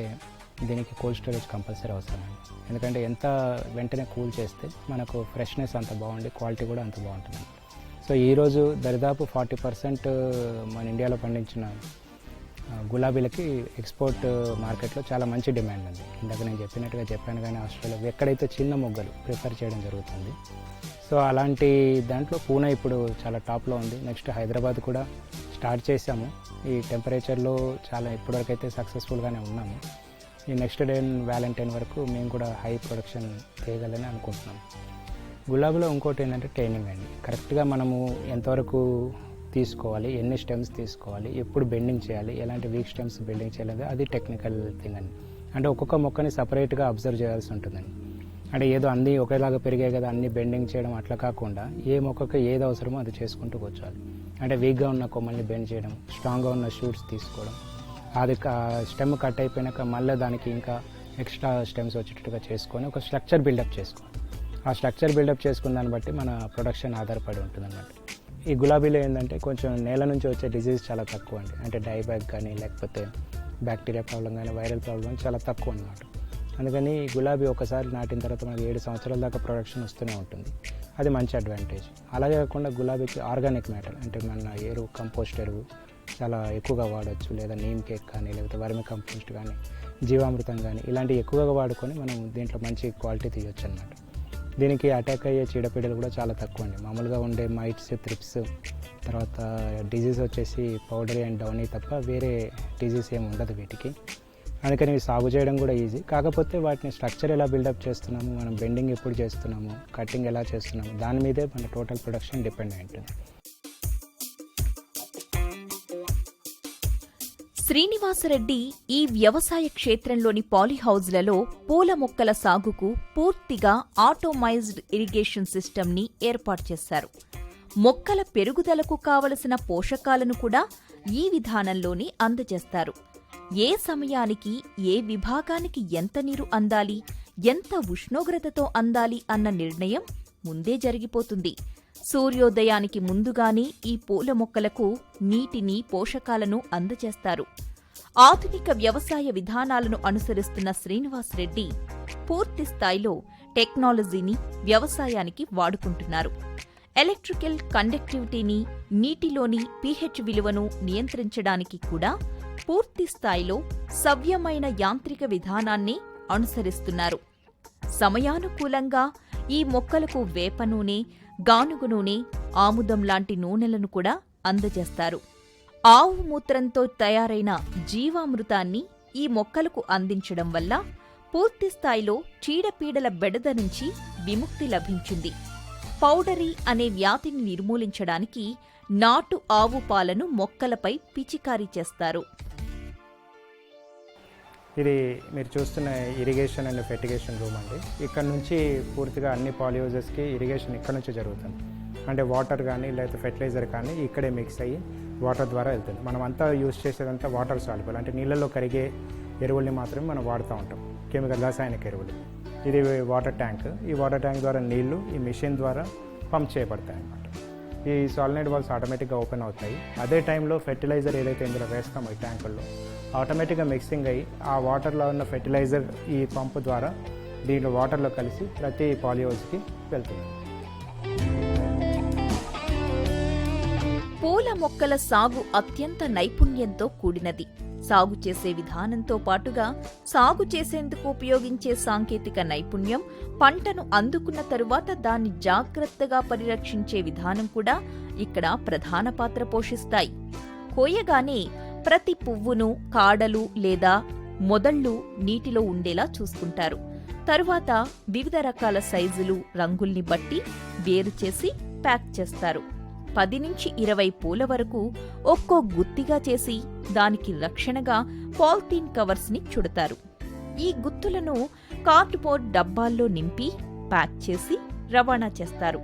దీనికి కోల్డ్ స్టోరేజ్ కంపల్సరీ అవసరం. ఎందుకంటే ఎంత వెంటనే కూల్ చేస్తే మనకు ఫ్రెష్నెస్ అంత బాగుండి క్వాలిటీ కూడా అంత బాగుంటుంది. సో ఈరోజు దరిదాపు 40% మన ఇండియాలో పండించిన గులాబీలకి ఎక్స్పోర్ట్ మార్కెట్లో చాలా మంచి డిమాండ్ ఉంది. ఇందాక నేను చెప్పినట్టుగా జపాన్ కానీ, ఆస్ట్రేలియా ఎక్కడైతే చిన్న మొగ్గలు ప్రిఫర్ చేయడం జరుగుతుంది. సో అలాంటి దాంట్లో పూణే ఇప్పుడు చాలా టాప్లో ఉంది. నెక్స్ట్ హైదరాబాద్ కూడా స్టార్ట్ చేసాము. ఈ టెంపరేచర్లో చాలా ఇప్పటివరకు అయితే సక్సెస్ఫుల్గానే ఉన్నాము. ఈ నెక్స్ట్ డే వ్యాలంటైన్ వరకు మేము కూడా హై ప్రొడక్షన్ చేయగలని అనుకుంటున్నాం. గులాబీలో ఇంకోటి ఏంటంటే ట్రైనింగ్ అండి. కరెక్ట్గా మనము ఎంతవరకు తీసుకోవాలి, ఎన్ని స్టెమ్స్ తీసుకోవాలి, ఎప్పుడు బెండింగ్ చేయాలి, ఎలాంటి వీక్ స్టెమ్స్ బెండింగ్ చేయాలి, అది టెక్నికల్ థింగ్ అండి. అంటే ఒక్కొక్క మొక్కని సపరేట్గా అబ్జర్వ్ చేయాల్సి ఉంటుందండి. అంటే ఏదో అన్నీ ఒకేలాగా పెరిగాయి కదా అన్నీ బెండింగ్ చేయడం అట్లా కాకుండా ఏ మొక్కకి ఏది అవసరమో అది చేసుకుంటూ కూర్చోవాలి. అంటే వీక్గా ఉన్న కొమ్మల్ని బెండ్ చేయడం, స్ట్రాంగ్గా ఉన్న షూట్స్ తీసుకోవడం, అది స్టెమ్ కట్ అయిపోయినాక మళ్ళీ దానికి ఇంకా ఎక్స్ట్రా స్టెమ్స్ వచ్చేటట్టుగా చేసుకొని ఒక స్ట్రక్చర్ బిల్డప్ చేసుకోవాలి. ఆ స్ట్రక్చర్ బిల్డప్ చేసుకున్న దాన్ని బట్టి మన ప్రొడక్షన్ ఆధారపడి ఉంటుంది అన్నమాట. ఈ గులాబీలో ఏంటంటే కొంచెం నేల నుంచి వచ్చే డిజీజ్ చాలా తక్కువ అండి. అంటే డైబ్యాక్ కానీ లేకపోతే బ్యాక్టీరియా ప్రాబ్లం కానీ వైరల్ ప్రాబ్లం చాలా తక్కువ అన్నమాట. అందుకని గులాబీ ఒకసారి నాటిన తర్వాత మనకి 7 సంవత్సరాల దాకా ప్రొడక్షన్ వస్తూనే ఉంటుంది. అది మంచి అడ్వాంటేజ్. అలాగే కాకుండా గులాబీకి ఆర్గానిక్ మ్యాటర్ అంటే మన ఎరువు, కంపోస్ట్ ఎరువు చాలా ఎక్కువగా వాడచ్చు. లేదా నీమ్ కేక్ కానీ లేకపోతే వర్మి కంపోస్ట్ కానీ జీవామృతం కానీ ఇలాంటివి ఎక్కువగా వాడుకొని మనం దీంట్లో మంచి క్వాలిటీ తీయొచ్చు అన్నమాట. దీనికి అటాక్ అయ్యే చీడపీడలు కూడా చాలా తక్కువ అండి. మామూలుగా ఉండే మైట్స్, థ్రిప్స్, తర్వాత డిజీజ్ వచ్చేసి పౌడరీ అండ్ డౌనీ తప్ప వేరే డిజీజ్ ఏమి ఉండదు వీటికి. అందుకని ఇవి సాగు చేయడం కూడా ఈజీ. కాకపోతే వాటిని స్ట్రక్చర్ ఎలా బిల్డప్ చేస్తున్నాము, మనం బెండింగ్ ఎప్పుడు చేస్తున్నాము, కటింగ్ ఎలా చేస్తున్నాము, దాని మీదే మన టోటల్ ప్రొడక్షన్ డిపెండ్ అయి ఉంటుంది. శ్రీనివాసరెడ్డి ఈ వ్యవసాయ క్షేత్రంలోని పాలీహౌజ్లలో పూల మొక్కల సాగుకు పూర్తిగా ఆటోమైజ్డ్ ఇరిగేషన్ సిస్టమ్ని ఏర్పాటు చేశారు. మొక్కల పెరుగుదలకు కావలసిన పోషకాలను కూడా ఈ విధానంలోనే అందజేస్తారు. ఏ సమయానికి ఏ విభాగానికి ఎంత నీరు అందాలి, ఎంత ఉష్ణోగ్రతతో అందాలి అన్న నిర్ణయం ముందే జరిగిపోతుంది. సూర్యోదయానికి ముందుగానే ఈ పూల మొక్కలకు నీటిని, పోషకాలను అందజేస్తారు. ఆధునిక వ్యవసాయ విధానాలను అనుసరిస్తున్న శ్రీనివాస్ రెడ్డి పూర్తి స్థాయిలో టెక్నాలజీని వ్యవసాయానికి వాడుకుంటున్నారు. ఎలక్ట్రికల్ కండక్టివిటీని, నీటిలోని pH విలువను నియంత్రించడానికి కూడా పూర్తి స్థాయిలో సవ్యమైన యాంత్రిక విధానాన్ని అనుసరిస్తున్నారు. సమయానుకూలంగా ఈ మొక్కలకు వేప నూనె, గానుగ నూనె, ఆముదం లాంటి నూనెలను కూడా అందజేస్తారు. ఆవు మూత్రంతో తయారైన జీవామృతాన్ని ఈ మొక్కలకు అందించడం వల్ల పూర్తి స్థాయిలో చీడపీడల బెడద నుంచి విముక్తి లభించింది. పౌడరీ అనే వ్యాధిని నిర్మూలించడానికి నాటు ఆవు పాలను మొక్కలపై పిచికారీ చేస్తారు. ఇది మీరు చూస్తున్న ఇరిగేషన్ అండ్ ఫెర్టిగేషన్ రూమ్ అండి. ఇక్కడ నుంచి పూర్తిగా అన్ని పాలియోజెస్కి ఇరిగేషన్ ఇక్కడ నుంచి జరుగుతుంది. అంటే వాటర్ కానీ లేకపోతే ఫెర్టిలైజర్ కానీ ఇక్కడే మిక్స్ అయ్యి వాటర్ ద్వారా వెళ్తుంది. మనం అంతా యూజ్ చేసేదంతా వాటర్ సాల్యుబుల్, అంటే నీళ్ళల్లో కరిగే ఎరువుల్ని మాత్రమే మనం వాడుతూ ఉంటాం, కెమికల్ రాసాయనిక ఎరువులు. ఇది వాటర్ ట్యాంక్. ఈ వాటర్ ట్యాంక్ ద్వారా నీళ్లు ఈ మిషన్ ద్వారా పంప్ చేయబడతాయి అన్నమాట. ఈ సాలినైడ్ వాల్స్ ఆటోమేటిక్గా ఓపెన్ అవుతాయి. అదే టైంలో ఫెర్టిలైజర్ ఏదైతే ఇందులో వేస్తామో ఈ ట్యాంకుల్లో ఆటోమేటిక్గా మిక్సింగ్ అయ్యి ఆ వాటర్లో ఉన్న ఫెర్టిలైజర్ ఈ పంపు ద్వారా దీంట్లో వాటర్లో కలిసి ప్రతి పాలియోజ్కి వెళ్తుంది. పూల మొక్కల సాగు అత్యంత నైపుణ్యంతో కూడినది. సాగు చేసే విధానంతో పాటుగా సాగు చేసేందుకు ఉపయోగించే సాంకేతిక నైపుణ్యం, పంటను అందుకున్న తరువాత దాన్ని జాగ్రత్తగా పరిరక్షించే విధానం కూడా ఇక్కడ ప్రధాన పాత్ర పోషిస్తాయి. కోయగానే ప్రతి పువ్వును, కాడలు లేదా మొదళ్ళు నీటిలో ఉండేలా చూసుకుంటారు. తరువాత వివిధ రకాల సైజులు, రంగుల్ని బట్టి వేరు చేసి ప్యాక్ చేస్తారు. 10 నుంచి 20 పూల వరకు ఒక్కో గుత్తిగా చేసి దానికి రక్షణగా పాలిథీన్ కవర్స్ ని చుడతారు. ఈ గుత్తులను కార్డ్బోర్డ్ డబ్బాల్లో నింపి ప్యాక్ చేసి రవాణా చేస్తారు.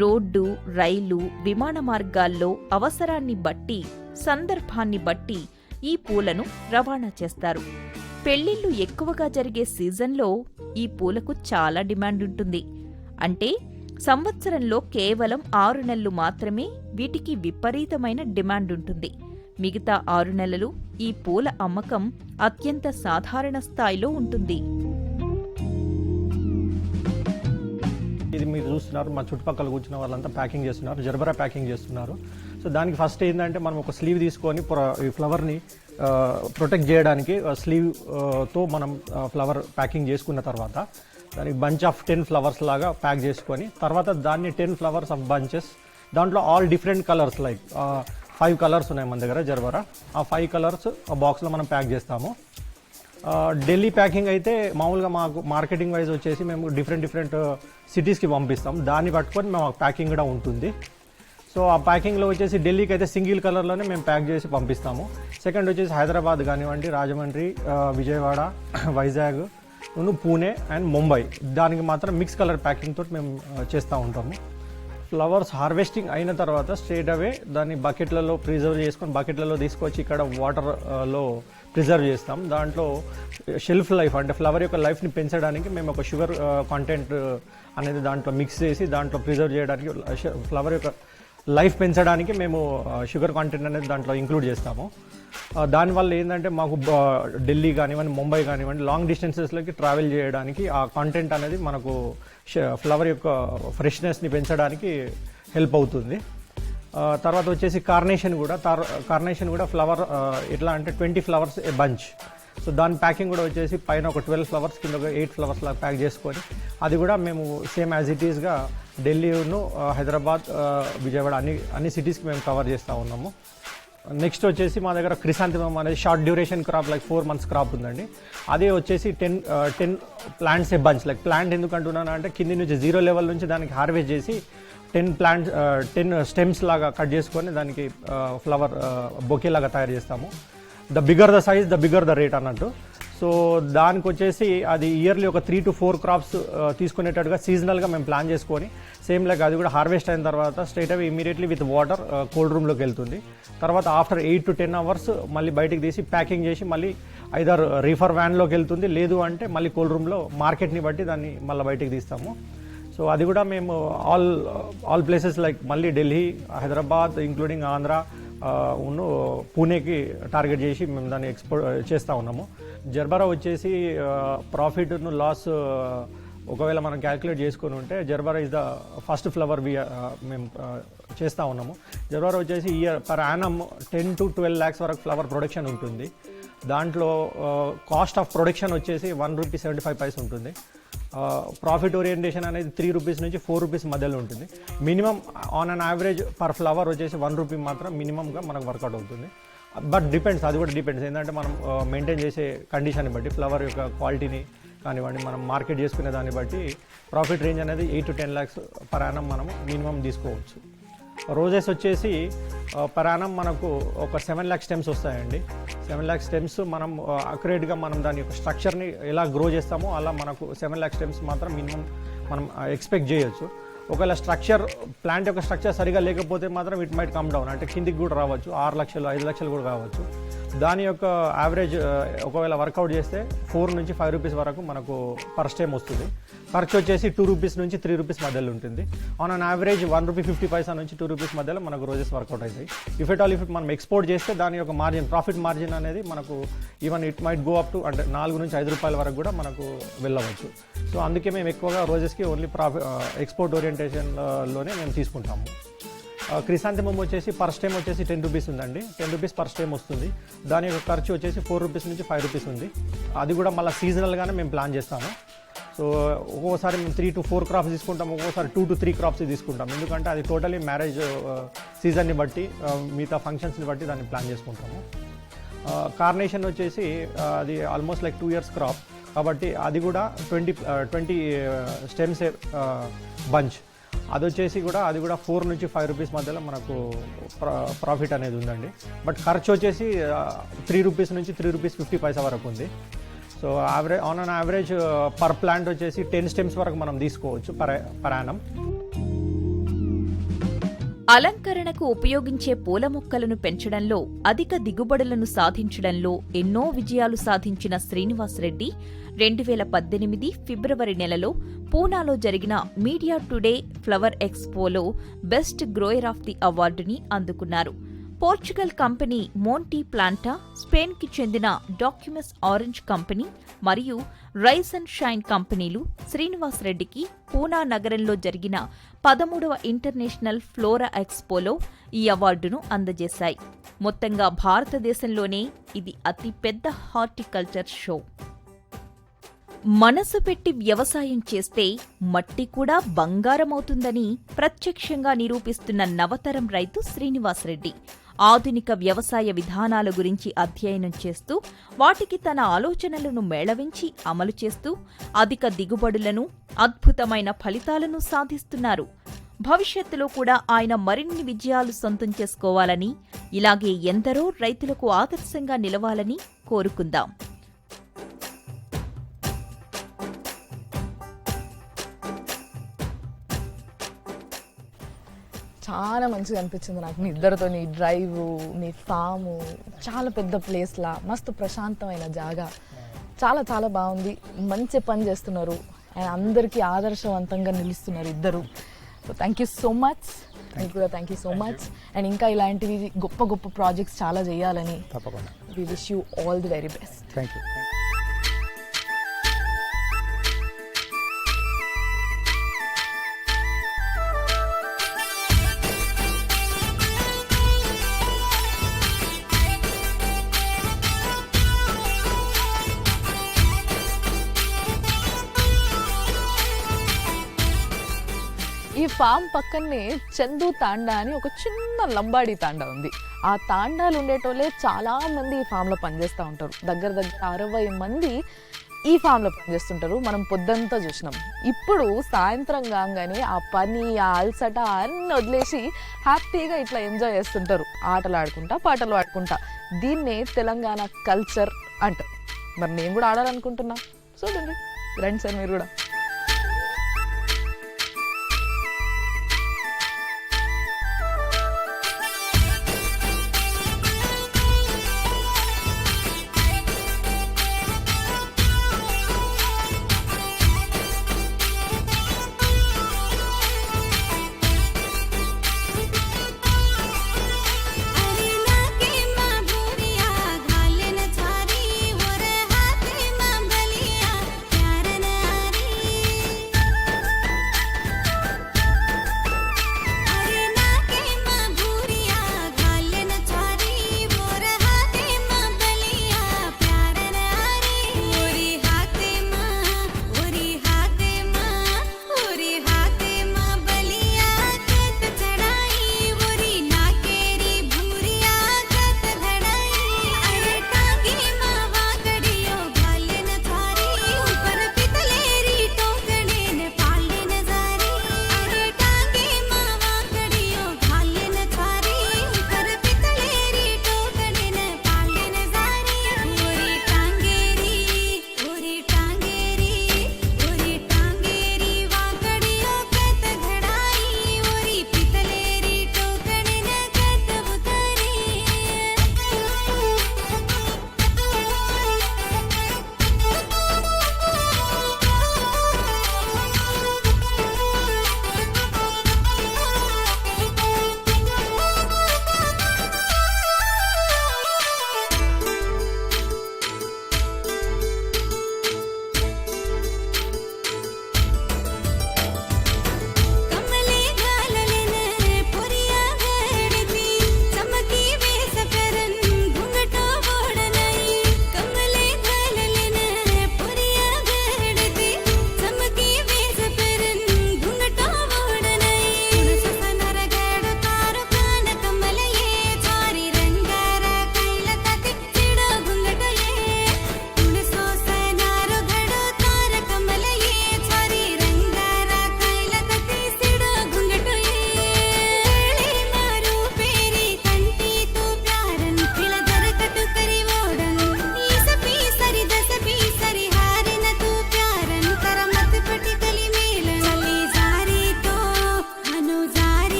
రోడ్డు, రైలు, విమాన మార్గాల్లో అవసరాన్ని బట్టి, సందర్భాన్ని బట్టి ఈ పూలను రవాణా చేస్తారు. పెళ్లిళ్లు ఎక్కువగా జరిగే సీజన్లో ఈ పూలకు చాలా డిమాండ్ ఉంటుంది. అంటే సంవత్సరంలో కేవలం 6 నెలలు మాత్రమే వీటికి విపరీతమైన డిమాండ్ ఉంటుంది. మిగతా 6 నెలలు ఈ పూల అమ్మకం అత్యంత సాధారణ స్థాయిలో ఉంటుంది. ఇది మీరు చూస్తున్నారు, మా చుట్టుపక్కల కూర్చున్న వాళ్ళంతా ప్యాకింగ్ చేస్తున్నారు, జర్బరా ప్యాకింగ్ చేస్తున్నారు. సో దానికి ఫస్ట్ ఏంటంటే మనం ఒక స్లీవ్ తీసుకొని ఈ ఫ్లవర్ని ప్రొటెక్ట్ చేయడానికి స్లీవ్తో మనం ఫ్లవర్ ప్యాకింగ్ చేసుకున్న తర్వాత దానికి బంచ్ ఆఫ్ 10 ఫ్లవర్స్ లాగా ప్యాక్ చేసుకొని తర్వాత దాన్ని 10 ఫ్లవర్స్ ఆఫ్ బంచెస్, దాంట్లో all different colours like 5 colours ఉన్నాయి మన దగ్గర జర్బరా. ఆ 5 కలర్స్ ఆ బాక్స్లో మనం ప్యాక్ చేస్తాము. ఢిల్లీ ప్యాకింగ్ అయితే మామూలుగా మాకు మార్కెటింగ్ వైజ్ వచ్చేసి మేము డిఫరెంట్ సిటీస్కి పంపిస్తాం. దాన్ని పట్టుకొని మేము ప్యాకింగ్ కూడా ఉంటుంది. సో ఆ ప్యాకింగ్లో వచ్చేసి ఢిల్లీకి అయితే సింగిల్ కలర్లోనే మేము ప్యాక్ చేసి పంపిస్తాము. సెకండ్ వచ్చేసి హైదరాబాద్ కానివ్వండి, రాజమండ్రి, విజయవాడ, వైజాగ్, పూణే అండ్ ముంబై, దానికి మాత్రం మిక్స్ కలర్ ప్యాకింగ్ తోటి మేము చేస్తూ ఉంటాము. ఫ్లవర్స్ హార్వెస్టింగ్ అయిన తర్వాత స్ట్రేట్ అవే దాన్ని బకెట్లలో ప్రిజర్వ్ చేసుకొని బకెట్లలో తీసుకొచ్చి ఇక్కడ వాటర్లో ప్రిజర్వ్ చేస్తాం. దాంట్లో షెల్ఫ్ లైఫ్ అంటే ఫ్లవర్ యొక్క లైఫ్ని పెంచడానికి మేము ఒక షుగర్ కాంటెంట్ అనేది దాంట్లో మిక్స్ చేసి దాంట్లో ప్రిజర్వ్ చేయడానికి, ఫ్లవర్ యొక్క లైఫ్ పెంచడానికి మేము షుగర్ కాంటెంట్ అనేది దాంట్లో ఇంక్లూడ్ చేస్తాము. దానివల్ల ఏంటంటే మాకు ఢిల్లీ కానివ్వండి, ముంబై కానివ్వండి, లాంగ్ డిస్టెన్సెస్లోకి ట్రావెల్ చేయడానికి ఆ కాంటెంట్ అనేది మనకు ఫ్లవర్ యొక్క ఫ్రెష్నెస్ని పెంచడానికి హెల్ప్ అవుతుంది. తర్వాత వచ్చేసి కార్నేషన్ కూడా ఫ్లవర్ ఎట్లా అంటే 20 ఫ్లవర్స్ ఏ బంచ్. సో దాని ప్యాకింగ్ కూడా వచ్చేసి పైన ఒక 12 ఫ్లవర్స్, కింద ఒక 8 ఫ్లవర్స్ లాగా ప్యాక్ చేసుకొని అది కూడా మేము సేమ్ యాజ్ ఇట్ ఈస్గా ఢిల్లీను, హైదరాబాద్, విజయవాడ అన్ని సిటీస్కి మేము కవర్ చేస్తూ ఉన్నాము. నెక్స్ట్ వచ్చేసి మా దగ్గర క్రిసాంతిమం అనేది short duration crop, like 4 months crop ఉందండి. అదే వచ్చేసి 10 plants a bunch. Like plant ఎందుకు అంటున్నాను అంటే కింది నుంచి 0 లెవెల్ నుంచి దానికి హార్వెస్ట్ చేసి 10 స్టెమ్స్ లాగా కట్ చేసుకొని దానికి ఫ్లవర్ బొకే లాగా తయారు చేస్తాము. The bigger the size the bigger the rate అన్నట్టు. సో దానికి వచ్చేసి అది ఇయర్లీ ఒక 3 to 4 క్రాప్స్ తీసుకునేటట్టుగా సీజనల్గా మేము ప్లాన్ చేసుకొని సేమ్ లైక్ అది కూడా హార్వెస్ట్ అయిన తర్వాత straight away immediately with water cold రూమ్లోకి వెళ్తుంది. తర్వాత ఆఫ్టర్ 8 to 10 hours మళ్ళీ బయటికి తీసి ప్యాకింగ్ చేసి మళ్ళీ ఐదర్ రీఫర్ వ్యాన్లోకి వెళ్తుంది, లేదు అంటే మళ్ళీ కోల్డ్ రూమ్లో మార్కెట్ని బట్టి దాన్ని మళ్ళీ బయటికి తీస్తాము. సో అది కూడా మేము ఆల్ ప్లేసెస్ లైక్ మళ్ళీ ఢిల్లీ, హైదరాబాద్ ఇంక్లూడింగ్ ఆంధ్ర పూణేకి టార్గెట్ చేసి మేము దాన్ని ఎక్స్పోర్ట్ చేస్తూ ఉన్నాము. జర్బరా వచ్చేసి ప్రాఫిట్ను లాస్ ఒకవేళ మనం క్యాల్కులేట్ చేసుకుని ఉంటే జర్బరా ఇస్ ద ఫస్ట్ ఫ్లవర్ మేము చేస్తూ ఉన్నాము. జర్బరా వచ్చేసి year per annum 10 to 12 lakhs వరకు ఫ్లవర్ ప్రొడక్షన్ ఉంటుంది. దాంట్లో కాస్ట్ ఆఫ్ ప్రొడక్షన్ వచ్చేసి ₹1.75 ఉంటుంది. ప్రాఫిట్ ఓరియంటేషన్ అనేది ₹3 నుంచి ₹4 మధ్యలో ఉంటుంది. Minimum on an average per flower వచ్చేసి ₹1 మాత్రం మినిమంగా మనకు వర్కౌట్ అవుతుంది. బట్ డిపెండ్స్, అది కూడా డిపెండ్స్ ఏంటంటే మనం మెయింటైన్ చేసే కండిషన్ని బట్టి, ఫ్లవర్ యొక్క క్వాలిటీని కానివ్వండి, మనం మార్కెట్ చేసుకునే దాన్ని బట్టి ప్రాఫిట్ రేంజ్ అనేది 8 to 10 lakhs పర్ యానం మనం మినిమం తీసుకోవచ్చు. రోజెస్ వచ్చేసి పర్ యానం మనకు ఒక 7 lakh స్టెమ్స్ వస్తాయండి. 7 lakh స్టెమ్స్ మనం అక్యురేట్గా మనం దాని యొక్క స్ట్రక్చర్ని ఎలా గ్రో చేస్తామో అలా మనకు 7 lakh స్టెమ్స్ మాత్రం మినిమం మనం ఎక్స్పెక్ట్ చేయొచ్చు. ఒకవేళ ప్లాంట్ యొక్క స్ట్రక్చర్ సరిగా లేకపోతే మాత్రం ఇట్ మైట్ కమ్ డౌన్, అంటే కిందికి కూడా రావచ్చు, 6 లక్షలు 5 లక్షలు కూడా కావచ్చు. దాని యొక్క యావరేజ్ ఒకవేళ వర్కౌట్ చేస్తే ₹4 నుంచి ₹5 వరకు మనకు పర్ స్టెమ్ వస్తుంది. ఖర్చు వచ్చేసి ₹2 నుంచి ₹3 మధ్యలో ఉంటుంది. ఆన్ అన్ యావరేజ్ ₹1.50 నుంచి ₹2 మధ్యలో మనకు రోజెస్ వర్కౌట్ అవుతాయి. ఇఫ్ మనం ఎక్స్పోర్ట్ చేస్తే దాని యొక్క మార్జిన్, ప్రాఫిట్ మార్జిన్ అనేది మనకు even it might go up to అంటే ₹4 నుంచి ₹5 వరకు కూడా మనకు వెళ్ళవచ్చు. సో అందుకే మేము ఎక్కువగా రోజెస్కి ఓన్లీ ఎక్స్పోర్ట్ ఓరియంటేషన్లోనే మేము తీసుకుంటాము. క్రిసాంతిమం వచ్చేసి పర్ స్టెమ్ వచ్చేసి ₹10 ఉందండి. ₹10 పర్ స్టెమ్ వస్తుంది. దాని యొక్క ఖర్చు వచ్చేసి ₹4 నుంచి ₹5 ఉంది. అది కూడా మళ్ళీ సీజనల్గానే మేము ప్లాన్ చేస్తాము. సో ఒక్కోసారి మేము 3 to 4 క్రాప్స్ తీసుకుంటాం, ఒక్కోసారి 2 to 3 క్రాప్స్ తీసుకుంటాం. ఎందుకంటే అది టోటలీ మ్యారేజ్ సీజన్ని బట్టి, మిగతా ఫంక్షన్స్ని బట్టి దాన్ని ప్లాన్ చేసుకుంటాము. కార్నేషన్ వచ్చేసి అది ఆల్మోస్ట్ లైక్ 2 years క్రాప్ కాబట్టి అది కూడా 20 స్టెమ్స్ బంచ్. అది వచ్చేసి కూడా ₹4 నుంచి ₹5 మధ్యలో మనకు ప్రాఫిట్ అనేది ఉందండి. బట్ ఖర్చు వచ్చేసి ₹3 నుంచి ₹3.50 వరకు ఉంది. So on an average per plant వచ్చేసి 10 స్టెమ్స్ వరకు మనం తీసుకోవచ్చు పర్ యానం. అలంకరణకు ఉపయోగించే పూల మొక్కలను పెంచడంలో, అధిక దిగుబడులను సాధించడంలో ఎన్నో విజయాలు సాధించిన శ్రీనివాస్ రెడ్డి 2018 ఫిబ్రవరి నెలలో పూనాలో జరిగిన మీడియా టుడే ఫ్లవర్ ఎక్స్పోలో బెస్ట్ గ్రోయర్ ఆఫ్ ది అవార్డుని అందుకున్నారు. పోర్చుగల్ కంపెనీ మోంటీ ప్లాంటా, స్పెయిన్కి చెందిన డాక్యుమెస్ ఆరెంజ్ కంపెనీ మరియు రైస్ అండ్ షైన్ కంపెనీలు శ్రీనివాస్ రెడ్డికి పూనా నగరంలో జరిగిన 13వ ఇంటర్నేషనల్ ఫ్లోరా ఎక్స్పోలో ఈ అవార్డును అందజేశాయి. మొత్తంగా భారతదేశంలోనే ఇది అతిపెద్ద హార్టికల్చర్ షో. మనసు పెట్టి వ్యవసాయం చేస్తే మట్టి కూడా బంగారమవుతుందని ప్రత్యక్షంగా నిరూపిస్తున్న నవతరం రైతు శ్రీనివాస్ రెడ్డి ఆధునిక వ్యవసాయ విధానాల గురించి అధ్యయనం చేస్తూ, వాటికి తన ఆలోచనలను మేళవించి అమలు చేస్తూ అధిక దిగుబడులను, అద్భుతమైన ఫలితాలను సాధిస్తున్నారు. భవిష్యత్తులో కూడా ఆయన మరిన్ని విజయాలు సొంతం చేసుకోవాలని, ఇలాగే ఎందరో రైతులకు ఆదర్శంగా నిలవాలని కోరుకుందాం. చాలా మంచిగా అనిపించింది నాకు మీ ఇద్దరితో. నీ డ్రైవ్, మీ ఫాము, చాలా పెద్ద ప్లేస్లా, మస్తు ప్రశాంతమైన జాగా, చాలా చాలా బాగుంది. మంచి పని చేస్తున్నారు అండ్ అందరికీ ఆదర్శవంతంగా నిలుస్తున్నారు ఇద్దరు. So thank you so much. మీకు కూడా thank you so much. And ఇంకా ఇలాంటివి గొప్ప గొప్ప ప్రాజెక్ట్స్ చాలా చేయాలని తప్పకుండా. We wish you all the very best. Thank you. ఈ ఫామ్ పక్కనే చందు తాండా అని ఒక చిన్న లంబాడీ తాండా ఉంది. ఆ తాండాలు ఉండేటోళ్ళే చాలా మంది ఈ ఫామ్లో పనిచేస్తూ ఉంటారు. దగ్గర 60 మంది ఈ ఫామ్లో పనిచేస్తుంటారు. మనం పొద్దంతా చూసినాం. ఇప్పుడు సాయంత్రం కాగానే ఆ పని, ఆ అలసట అన్నీ వదిలేసి హ్యాపీగా ఇట్లా ఎంజాయ్ చేస్తుంటారు, ఆటలు ఆడుకుంటా, పాటలు పాడుకుంటా. దీన్నే తెలంగాణ కల్చర్ అంటారు. మరి నేను కూడా ఆడాలనుకుంటున్నా. చూడండి, రండి సార్ మీరు కూడా.